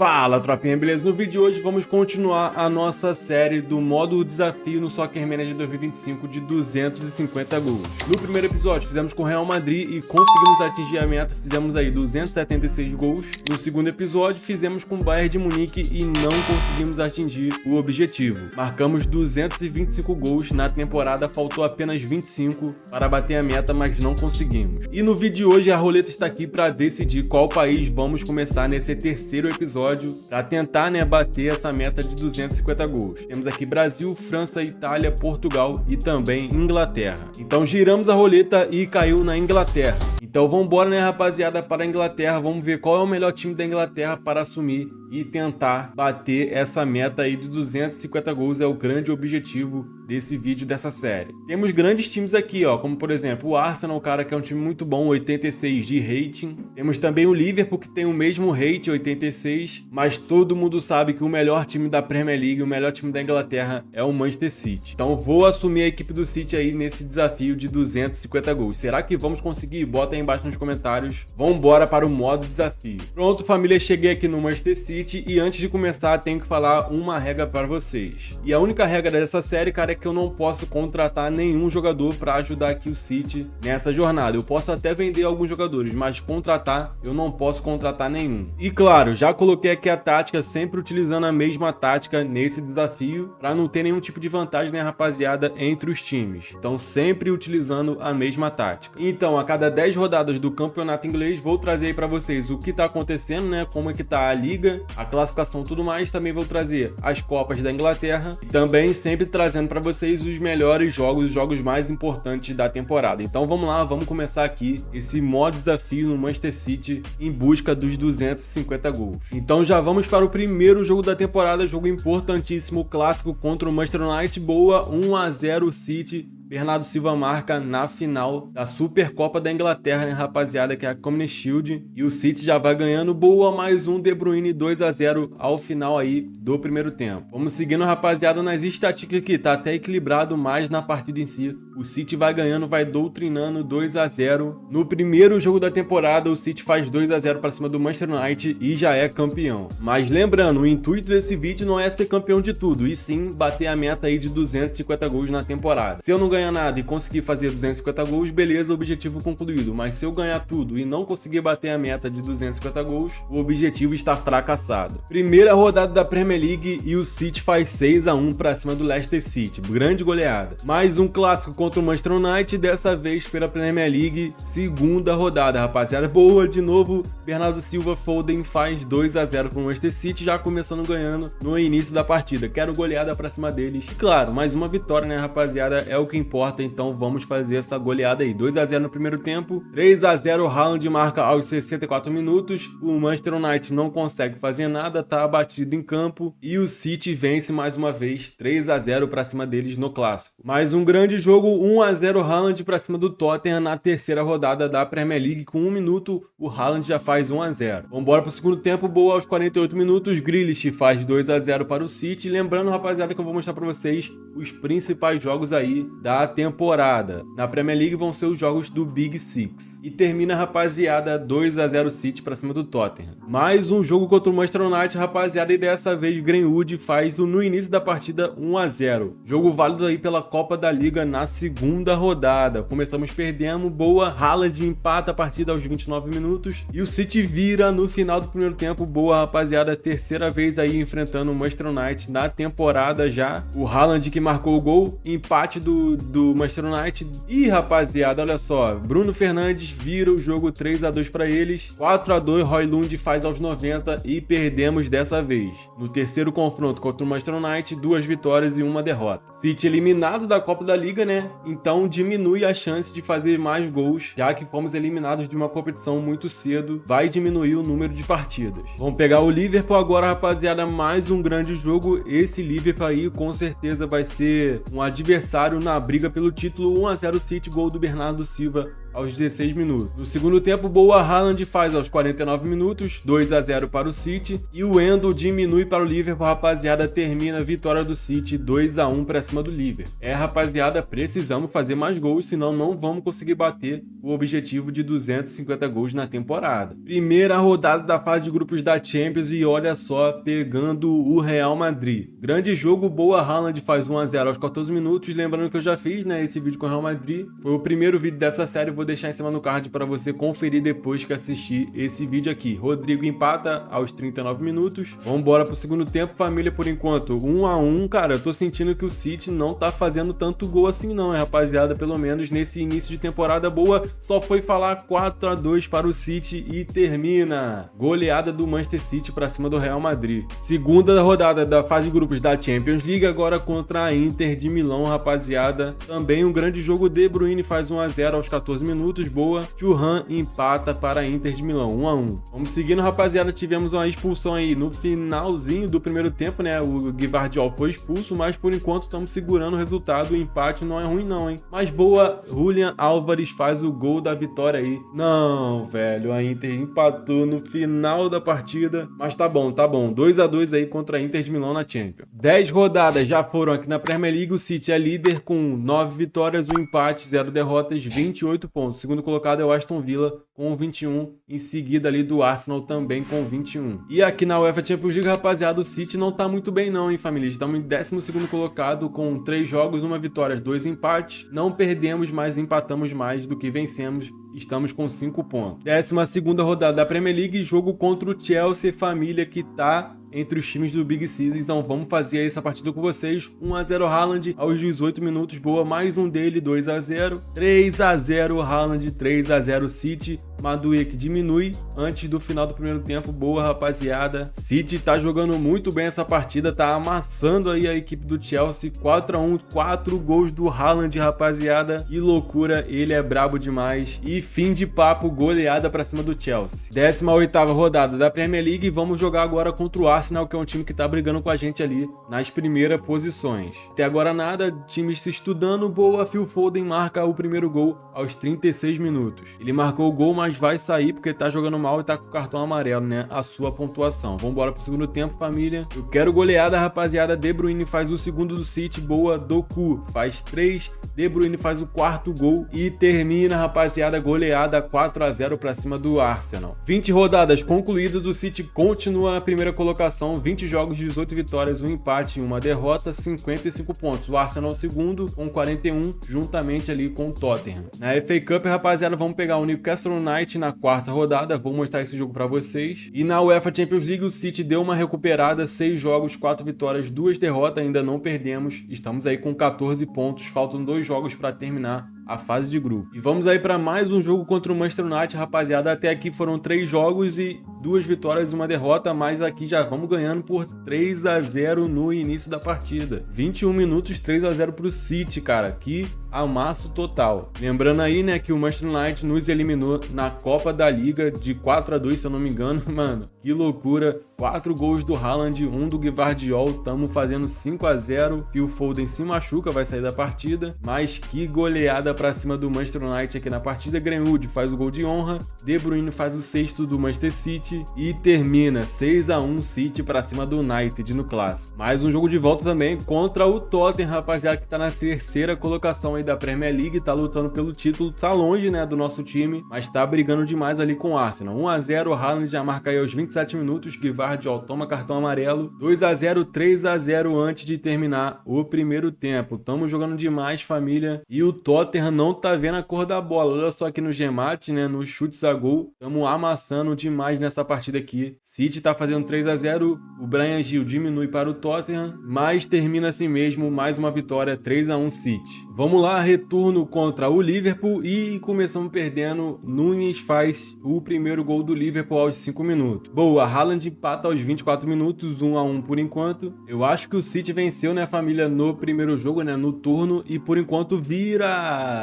Fala, tropinha, beleza? No vídeo de hoje vamos continuar a nossa série do modo desafio no Soccer Manager 2025 de 250 gols. No primeiro episódio fizemos com o Real Madrid e conseguimos atingir a meta, fizemos aí 276 gols. No segundo episódio fizemos com o Bayern de Munique e não conseguimos atingir o objetivo. Marcamos 225 gols na temporada, faltou apenas 25 para bater a meta, mas não conseguimos. E no vídeo de hoje a roleta está aqui para decidir qual país vamos começar nesse terceiro episódio para tentar, bater essa meta de 250 gols. Temos aqui Brasil, França, Itália, Portugal e também Inglaterra. Então giramos a roleta e caiu na Inglaterra. Então vambora, rapaziada, para a Inglaterra. Vamos ver qual é o melhor time da Inglaterra para assumir e tentar bater essa meta aí de 250 gols. É o grande objetivo desse vídeo, dessa série. Temos grandes times aqui, como por exemplo o Arsenal, cara, que é um time muito bom, 86 de rating. Temos também o Liverpool, que tem o mesmo rate, 86, mas todo mundo sabe que o melhor time da Premier League, o melhor time da Inglaterra é o Manchester City. Então vou assumir a equipe do City aí nesse desafio de 250 gols. Será que vamos conseguir? Bota aí embaixo nos comentários. Vambora para o modo desafio. Pronto, família, cheguei aqui no Manchester City e antes de começar tenho que falar uma regra para vocês. E a única regra dessa série, cara, é que eu não posso contratar nenhum jogador para ajudar aqui o City nessa jornada. Eu posso até vender alguns jogadores, mas contratar, eu não posso contratar nenhum. E claro, já coloquei aqui a tática, sempre utilizando a mesma tática nesse desafio, para não ter nenhum tipo de vantagem, rapaziada, entre os times. Então sempre utilizando a mesma tática. Então, a cada 10 rodadas do campeonato inglês, vou trazer aí para vocês o que tá acontecendo, como é que tá a liga, a classificação e tudo mais. Também vou trazer as Copas da Inglaterra e também sempre trazendo para vocês os melhores jogos, os jogos mais importantes da temporada. Então vamos lá, vamos começar aqui esse modo desafio no Manchester City em busca dos 250 gols. Então já vamos para o primeiro jogo da temporada, jogo importantíssimo, clássico contra o Manchester United. Boa, 1-0 City. Bernardo Silva marca na final da Supercopa da Inglaterra, rapaziada, que é a Community Shield. E o City já vai ganhando. Boa, mais um De Bruyne, 2-0 ao final aí do primeiro tempo. Vamos seguindo, rapaziada, nas estatísticas aqui. Tá até equilibrado mais na partida em si. O City vai ganhando, vai doutrinando, 2-0. No primeiro jogo da temporada, o City faz 2-0 para cima do Manchester United e já é campeão. Mas lembrando, o intuito desse vídeo não é ser campeão de tudo, e sim bater a meta aí de 250 gols na temporada. Se eu não ganhar nada e conseguir fazer 250 gols, beleza, objetivo concluído. Mas se eu ganhar tudo e não conseguir bater a meta de 250 gols, o objetivo está fracassado. Primeira rodada da Premier League e o City faz 6-1 para cima do Leicester City. Grande goleada. Mais um clássico contra o Manchester United, dessa vez pela Premier League, segunda rodada, rapaziada. Boa, de novo, Bernardo Silva Foden faz 2-0 para o Manchester City, já começando ganhando no início da partida. Quero goleada para cima deles. E claro, mais uma vitória, rapaziada, é o que importa, então vamos fazer essa goleada aí. 2-0 no primeiro tempo, 3-0 Haaland marca aos 64 minutos, o Manchester United não consegue fazer nada, tá abatido em campo e o City vence mais uma vez, 3-0 para cima deles no clássico. Mais um grande jogo, 1-0 Haaland para cima do Tottenham na terceira rodada da Premier League, com 1 minuto o Haaland já faz 1-0. Vambora pro segundo tempo, boa, aos 48 minutos, Grealish faz 2-0 para o City. Lembrando, rapaziada, que eu vou mostrar para vocês os principais jogos aí da temporada. Na Premier League vão ser os jogos do Big Six. E termina, rapaziada, 2-0 City pra cima do Tottenham. Mais um jogo contra o Manchester United, rapaziada, e dessa vez Greenwood faz no início da partida 1-0. Jogo válido aí pela Copa da Liga na segunda rodada. Começamos perdendo, boa, Haaland empata a partida aos 29 minutos e o City vira no final do primeiro tempo. Boa, rapaziada, terceira vez aí enfrentando o Manchester United na temporada já. O Haaland que marcou o gol, empate do Manchester United. E rapaziada, olha só, Bruno Fernandes vira o jogo 3-2 para eles, 4-2 Højlund faz aos 90 e perdemos dessa vez. No terceiro confronto contra o Manchester United, 2 vitórias e 1 derrota. City eliminado da Copa da Liga, então diminui a chance de fazer mais gols, já que fomos eliminados de uma competição muito cedo, vai diminuir o número de partidas. Vamos pegar o Liverpool agora, rapaziada, mais um grande jogo. Esse Liverpool aí com certeza vai ser um adversário na briga pelo título. 1-0 City, gol do Bernardo Silva aos 16 minutos. No segundo tempo, boa, Haaland faz aos 49 minutos, 2-0 para o City, e o Endo diminui para o Liverpool, rapaziada, termina a vitória do City 2-1 para cima do Liverpool. Rapaziada, precisamos fazer mais gols, senão não vamos conseguir bater o objetivo de 250 gols na temporada. Primeira rodada da fase de grupos da Champions e olha só, pegando o Real Madrid. Grande jogo, boa, Haaland faz 1-0 aos 14 minutos, lembrando que eu já fiz, né, esse vídeo com o Real Madrid. Foi o primeiro vídeo dessa série, vou deixar em cima no card para você conferir depois que assistir esse vídeo aqui. Rodrigo empata aos 39 minutos. Vamos embora pro segundo tempo, família, por enquanto 1-1, cara, eu tô sentindo que o City não tá fazendo tanto gol assim não, rapaziada, pelo menos nesse início de temporada. Boa, só foi falar 4-2 para o City e termina. Goleada do Manchester City para cima do Real Madrid. Segunda rodada da fase de grupos da Champions League, agora contra a Inter de Milão, rapaziada. Também um grande jogo, De Bruyne faz 1-0 aos 14 minutos, boa. Thuram empata para a Inter de Milão, 1-1. Vamos seguindo, rapaziada, tivemos uma expulsão aí no finalzinho do primeiro tempo, né? O Gvardiol foi expulso, mas por enquanto estamos segurando o resultado. O empate não é ruim não, hein? Mas boa, Julian Álvares faz o gol da vitória aí. Não, velho, a Inter empatou no final da partida, mas tá bom, 2-2 aí contra a Inter de Milão na Champions. 10 rodadas já foram aqui na Premier League, o City é líder com 9 vitórias, 1 empate, 0 derrotas, 28 pontos. O segundo colocado é o Aston Villa com 21, em seguida ali do Arsenal também com 21. E aqui na UEFA Champions League, rapaziada, o City não tá muito bem não, hein, família? Estamos em 12º colocado com 3 jogos, 1 vitória, 2 empates. Não perdemos, mas empatamos mais do que vencemos. Estamos com 5 pontos. 12ª rodada da Premier League, jogo contra o Chelsea, família, que tá entre os times do Big Six, então vamos fazer aí essa partida com vocês. 1-0 Haaland aos 18 minutos, boa, mais um dele, 2-0. 3-0 Haaland, 3-0 City. Madueke diminui antes do final do primeiro tempo, boa, rapaziada. City tá jogando muito bem essa partida, tá amassando aí a equipe do Chelsea, 4-1, 4 gols do Haaland, rapaziada. Que loucura, ele é brabo demais. E fim de papo, goleada pra cima do Chelsea. 18ª rodada da Premier League, vamos jogar agora contra o Arsenal, que é um time que tá brigando com a gente ali nas primeiras posições. Até agora nada, times se estudando, boa, Phil Foden marca o primeiro gol aos 36 minutos. Ele marcou o gol, mas vai sair porque tá jogando mal e tá com o cartão amarelo, né? A sua pontuação. Vamos embora pro segundo tempo, família. Eu quero goleada, rapaziada. De Bruyne faz o segundo do City, boa. Doku faz 3. De Bruyne faz o 4º gol e termina, rapaziada, goleada 4-0 pra cima do Arsenal. 20 rodadas concluídas, o City continua na primeira colocação, 20 jogos, 18 vitórias, 1 empate e 1 derrota, 55 pontos. O Arsenal segundo com 41, juntamente ali com o Tottenham. Na FA Cup, rapaziada, vamos pegar o Newcastle United na 4ª rodada, vou mostrar esse jogo pra vocês. E na UEFA Champions League, o City deu uma recuperada, 6 jogos, 4 vitórias, 2 derrotas, ainda não perdemos. Estamos aí com 14 pontos, faltam 2 jogos pra terminar a fase de grupo. E vamos aí para mais um jogo contra o Manchester United, rapaziada. Até aqui foram 3 jogos e 2 vitórias e 1 derrota, mas aqui já vamos ganhando por 3-0 no início da partida. 21 minutos, 3-0 pro City, cara. Que amasso total. Lembrando aí, né, que o Manchester United nos eliminou na Copa da Liga de 4-2, se eu não me engano. Mano, que loucura. 4 gols do Haaland, 1 do Gvardiol. Tamo fazendo 5-0. Phil Foden se machuca, vai sair da partida. Mas que goleada pra cima do Manchester United aqui na partida. Greenwood faz o gol de honra. De Bruyne faz o 6º do Manchester City. E termina 6-1 City pra cima do United no clássico. Mais um jogo de volta também contra o Tottenham, rapaziada, que tá na 3ª colocação aí da Premier League. Tá lutando pelo título. Tá longe, né, do nosso time, mas tá brigando demais ali com o Arsenal. 1-0, Haaland já marca aí aos 27 minutos. Gvardiol toma cartão amarelo. 2-0, 3-0 antes de terminar o primeiro tempo. Tamo jogando demais, família. E o Tottenham não tá vendo a cor da bola. Olha só aqui no gemate, né, nos chutes a gol. Tamo amassando demais nessa partida aqui. City tá fazendo 3-0. O Bryan Gil diminui para o Tottenham, mas termina assim mesmo. Mais uma vitória, 3-1 City. Vamos lá, retorno contra o Liverpool e começamos perdendo. Nunes faz o primeiro gol do Liverpool aos 5 minutos. Boa, Haaland empata aos 24 minutos, 1-1 por enquanto. Eu acho que o City venceu, né, família, no primeiro jogo, né, no turno, e por enquanto vira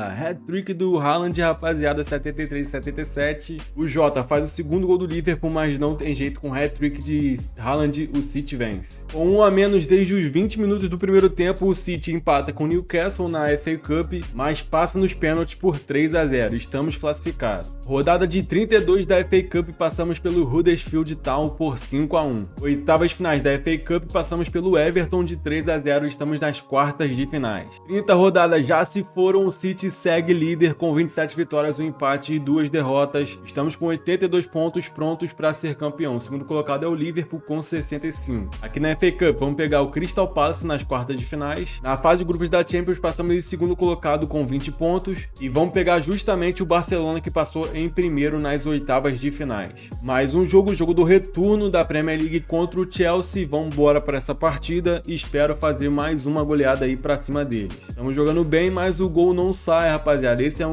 hat-trick do Haaland, rapaziada, 73-77. O Jota faz o segundo gol do Liverpool, mas não tem jeito, com hat-trick de Haaland, o City vence. Com 1 a menos desde os 20 minutos do primeiro tempo, o City empata com o Newcastle na FA Cup Cup, mas passa nos pênaltis por 3-0. Estamos classificados. Rodada de 32 da FA Cup, passamos pelo Huddersfield Town por 5-1. Oitavas finais da FA Cup, passamos pelo Everton de 3-0. Estamos nas quartas de finais. 30 rodadas já se foram, o City segue líder com 27 vitórias, um empate e 2 derrotas. Estamos com 82 pontos prontos para ser campeão. O segundo colocado é o Liverpool com 65. Aqui na FA Cup, vamos pegar o Crystal Palace nas quartas de finais. Na fase de grupos da Champions, passamos em segundo colocado com 20 pontos. E vamos pegar justamente o Barcelona, que passou em primeiro nas oitavas de finais. Mais um jogo, o jogo do retorno da Premier League contra o Chelsea. Vamos embora para essa partida e espero fazer mais uma goleada aí para cima deles. Estamos jogando bem, mas o gol não sai, rapaziada. Esse é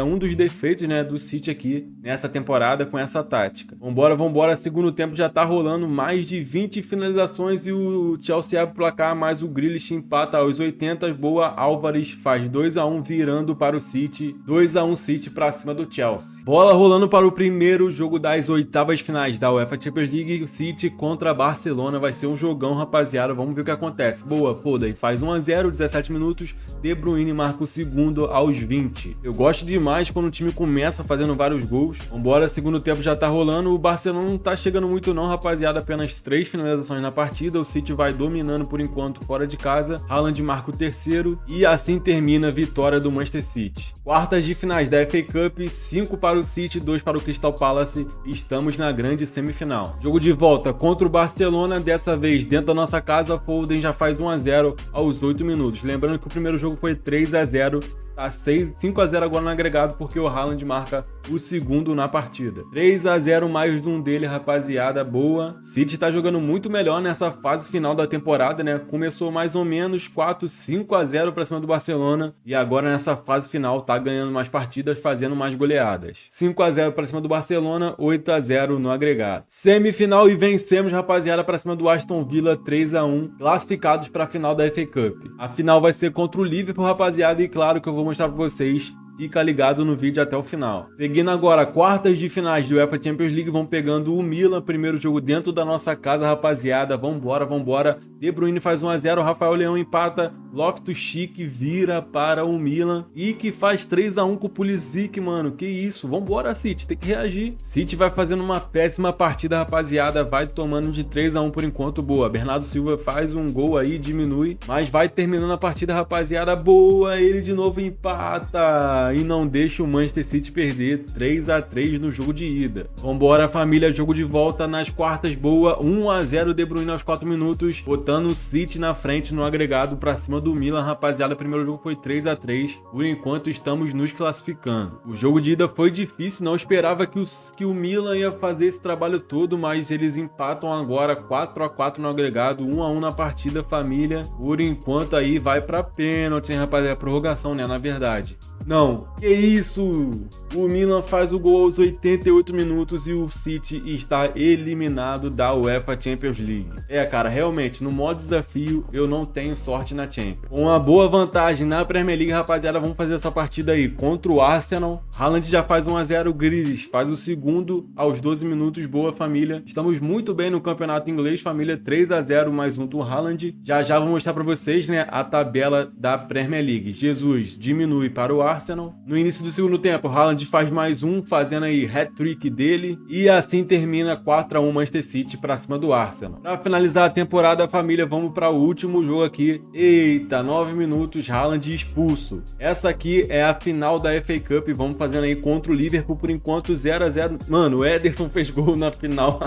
um dos defeitos, né, do City aqui nessa temporada com essa tática. Vambora. Segundo tempo já tá rolando mais de 20 finalizações e o Chelsea abre o placar, mas o Grealish empata aos 80. Boa, Álvares faz 2-1 virando para o City. 2-1 City para cima do Chelsea. Bola rolando para o primeiro jogo das oitavas finais da UEFA Champions League. City contra Barcelona. Vai ser um jogão, rapaziada. Vamos ver o que acontece. Boa, Foden faz 1-0, 17 minutos. De Bruyne marca o segundo aos 20. Eu gosto demais quando o time começa fazendo vários gols. Vambora, segundo tempo já tá rolando. O Barcelona não tá chegando muito não, rapaziada. Apenas 3 finalizações na partida. O City vai dominando por enquanto fora de casa. Haaland marca o terceiro. E assim termina a vitória do Manchester City. Quartas de finais da FA Cup. 5 para o City, 2 para o Crystal Palace. Estamos na grande semifinal. Jogo de volta contra o Barcelona. Dessa vez dentro da nossa casa. Foden já faz 1-0 aos 8 minutos. Lembrando que o primeiro jogo foi 3-0. Tá 5-0 agora no agregado, porque o Haaland marca o segundo na partida. 3-0 mais um dele, rapaziada, boa. City tá jogando muito melhor nessa fase final da temporada, né? Começou mais ou menos 5-0 pra cima do Barcelona. E agora nessa fase final tá ganhando mais partidas, fazendo mais goleadas. 5-0 pra cima do Barcelona, 8-0 no agregado. Semifinal e vencemos, rapaziada, pra cima do Aston Villa, 3-1. Classificados pra final da FA Cup. A final vai ser contra o Liverpool, rapaziada, e claro que eu vou mostrar pra vocês. Fica ligado no vídeo até o final. Seguindo agora, quartas de finais do UEFA Champions League, vão pegando o Milan, primeiro jogo dentro da nossa casa, rapaziada. Vambora. De Bruyne faz 1-0, Rafael Leão empata, Loftus-Cheek vira para o Milan e que faz 3-1 com o Pulisic, mano. Que isso? Vambora, City, tem que reagir. City vai fazendo uma péssima partida, rapaziada, vai tomando de 3-1 por enquanto, boa. Bernardo Silva faz um gol aí, diminui, mas vai terminando a partida, rapaziada, boa. Ele de novo empata e não deixa o Manchester City perder, 3-3 no jogo de ida. Vambora, família, jogo de volta nas quartas, boa, 1-0 De Bruyne aos 4 minutos, botando o City na frente no agregado pra cima do Milan, rapaziada. O primeiro jogo foi 3-3, por enquanto estamos nos classificando. O jogo de ida foi difícil, não esperava que o Milan ia fazer esse trabalho todo, mas eles empatam agora 4-4 no agregado, 1-1 na partida, família. Por enquanto aí vai pra pênalti, hein, rapaziada, prorrogação, né, na verdade. Não, que isso? O Milan faz o gol aos 88 minutos e o City está eliminado da UEFA Champions League. Cara, realmente, no modo desafio, eu não tenho sorte na Champions. Com uma boa vantagem na Premier League, rapaziada, vamos fazer essa partida aí contra o Arsenal. Haaland já faz 1-0, Grealish faz o segundo aos 12 minutos, boa, família. Estamos muito bem no campeonato inglês, família, 3-0 mais um do Haaland. Já vou mostrar para vocês, né, a tabela da Premier League. Jesus diminui para o Arsenal. No início do segundo tempo, Haaland faz mais um, fazendo aí hat-trick dele. E assim termina 4-1 Manchester City para cima do Arsenal. Para finalizar a temporada, família, vamos para o último jogo aqui. Eita, 9 minutos, Haaland expulso. Essa aqui é a final da FA Cup. Vamos fazendo aí contra o Liverpool por enquanto 0-0. Mano, o Ederson fez gol na final.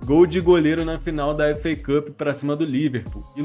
Gol de goleiro na final da FA Cup para cima do Liverpool. Que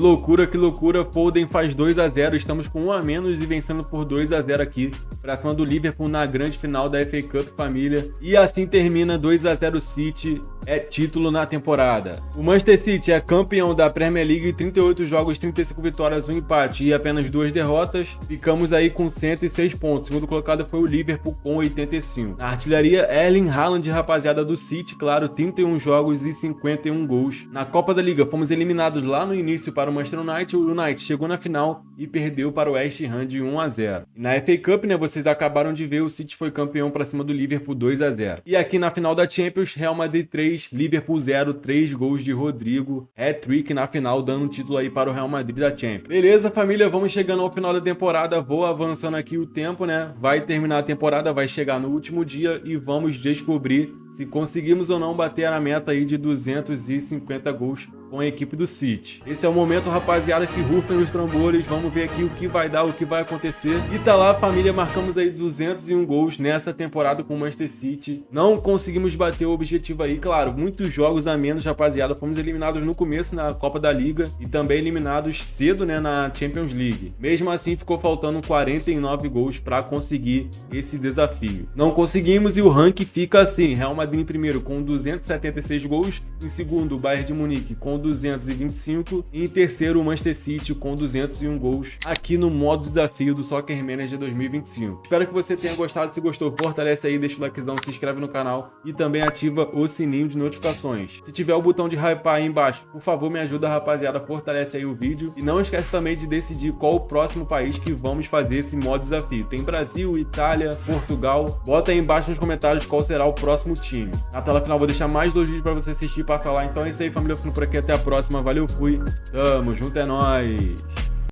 loucura, Foden faz 2-0, estamos com 1 a menos e vencendo por 2-0 aqui para cima do Liverpool na grande final da FA Cup, família. E assim termina 2-0 City, é título na temporada. O Manchester City é campeão da Premier League, 38 jogos, 35 vitórias, 1 empate e apenas 2 derrotas. Ficamos aí com 106 pontos. O segundo colocado foi o Liverpool com 85. Na artilharia, Erling Haaland, rapaziada do City, claro, 31 jogos e 251 gols. Na Copa da Liga, fomos eliminados lá no início para o Manchester United. O United chegou na final e perdeu para o West Ham de 1-0. E na FA Cup, né, vocês acabaram de ver, o City foi campeão para cima do Liverpool 2-0. E aqui na final da Champions, Real Madrid 3, Liverpool 0, 3 gols de Rodrigo, hat-trick na final, dando um título aí para o Real Madrid da Champions. Beleza, família, vamos chegando ao final da temporada, vou avançando aqui o tempo, né, vai terminar a temporada, vai chegar no último dia e vamos descobrir se conseguimos ou não bater a meta aí de 250 gols com a equipe do City. Esse é o momento, rapaziada, que rufem os tambores, vamos ver aqui o que vai dar, o que vai acontecer. E tá lá, família, marcamos aí 201 gols nessa temporada com o Manchester City. Não conseguimos bater o objetivo aí, claro, muitos jogos a menos, rapaziada. Fomos eliminados no começo na Copa da Liga e também eliminados cedo, né, na Champions League. Mesmo assim, ficou faltando 49 gols para conseguir esse desafio. Não conseguimos e o ranking fica assim: Real Madrid em primeiro com 276 gols, em segundo o Bayern de Munique com 225 e em terceiro o Manchester City com 201 gols aqui no modo desafio do Soccer Manager 2025. Espero que você tenha gostado. Se gostou, fortalece aí, deixa o likezão, se inscreve no canal e também ativa o sininho de notificações. Se tiver o botão de hypar aí embaixo, por favor, me ajuda, rapaziada, fortalece aí o vídeo. E não esquece também de decidir qual o próximo país que vamos fazer esse modo desafio. Tem Brasil, Itália, Portugal. Bota aí embaixo nos comentários qual será o próximo time. Na tela final vou deixar mais 2 vídeos para você assistir e passar lá. Então é isso aí, família, eu fico por aqui, até a próxima, valeu, fui, tamo junto, é nóis!